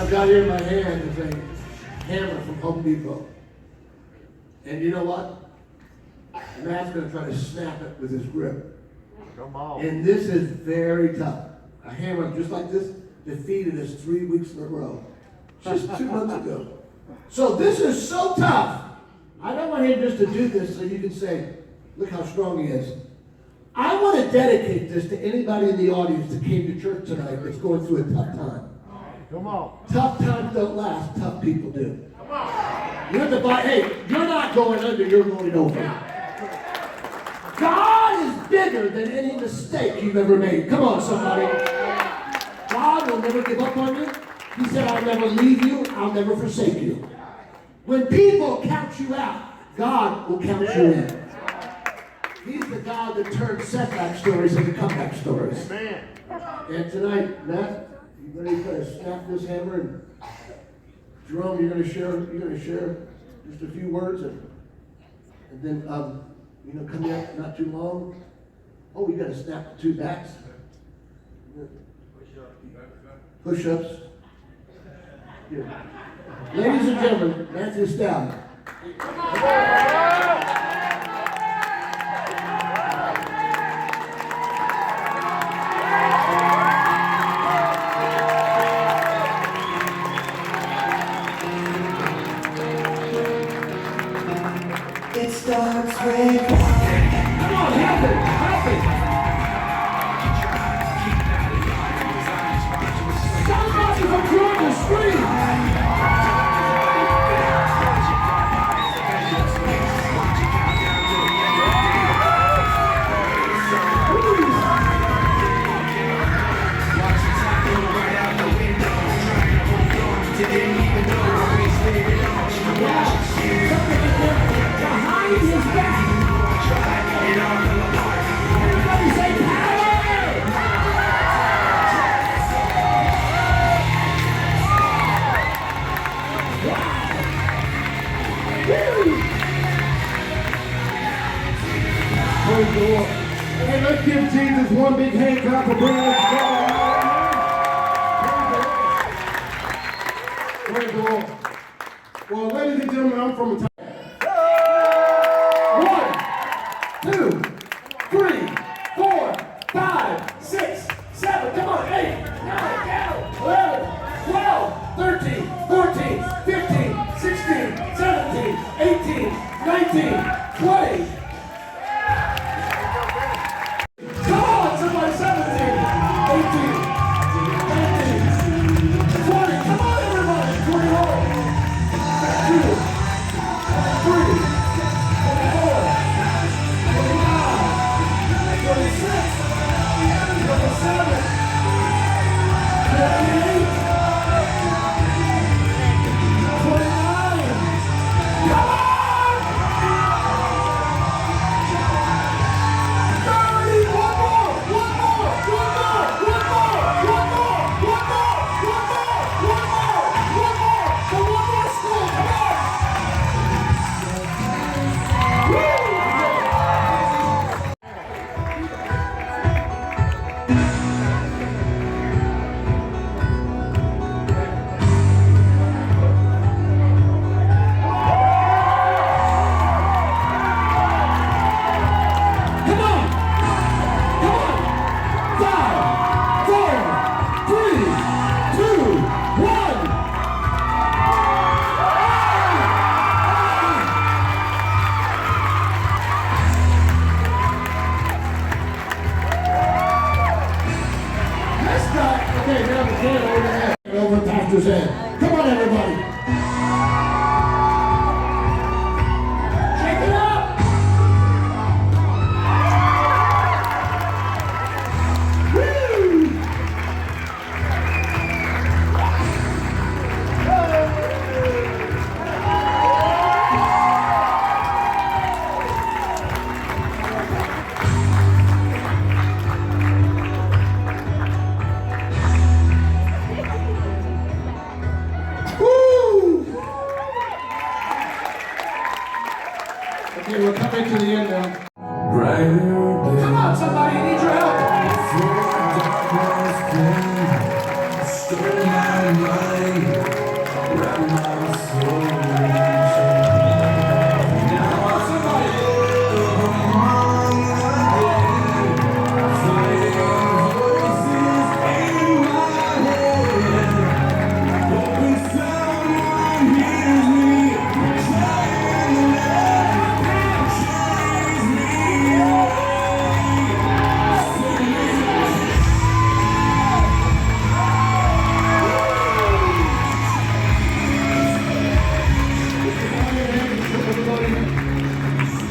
I've got here in my hand is a hammer from Home Depot. And you know what? Matt's going to try to snap it with his grip. Come on. And this is very tough. A hammer just like this defeated us 3 weeks in a row. Just 2 months ago. So this is so tough. I don't want him just to do this so you can say, look how strong he is. I want to dedicate this to anybody in the audience that came to church tonight that's going through a tough time. Come on. Tough times don't last, tough people do. Come on. You're at the bottom. Hey, you're not going under, you're going over. God is bigger than any mistake you've ever made. Come on, somebody. God will never give up on you. He said, I'll never leave you, I'll never forsake you. When people count you out, God will count you in. He's the God that turns setback stories into comeback stories. Amen. And tonight, Matt, you're going to snap this hammer, and Jerome, you're going to share just a few words, and then come back not too long. Oh, we got to snap the two backs. Push-ups. Yeah. Ladies and gentlemen, Matthew Stout. It starts with Come on, help it. Somebody from Georgia, scream. Behind his back. Everybody say power! Praise the Lord. Hey, let's give Jesus one big hand clap for bringing us together. Praise the Lord. Well, ladies and gentlemen, I'm from a time. 1, 2, 3, 4, 5, 6, 7, come on, 8, 9, 10, 11, 12, 13, 14, 15, 16, 17, 18, 19, 20. Come on, somebody, 17, 18, 19, 20. Come on, everybody, 21, 2, 3, 4, 26, 27, 28, 29. Come on! Okay, we're coming to the end now. Brighter Come on, somebody, I need your help. darkness came, stole my mind, wrapped my soul in chains. Now I'm among the dead, fighting voices in my head, hoping someone hears me, trying to carries me away.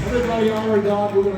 Everybody honor God. We're going to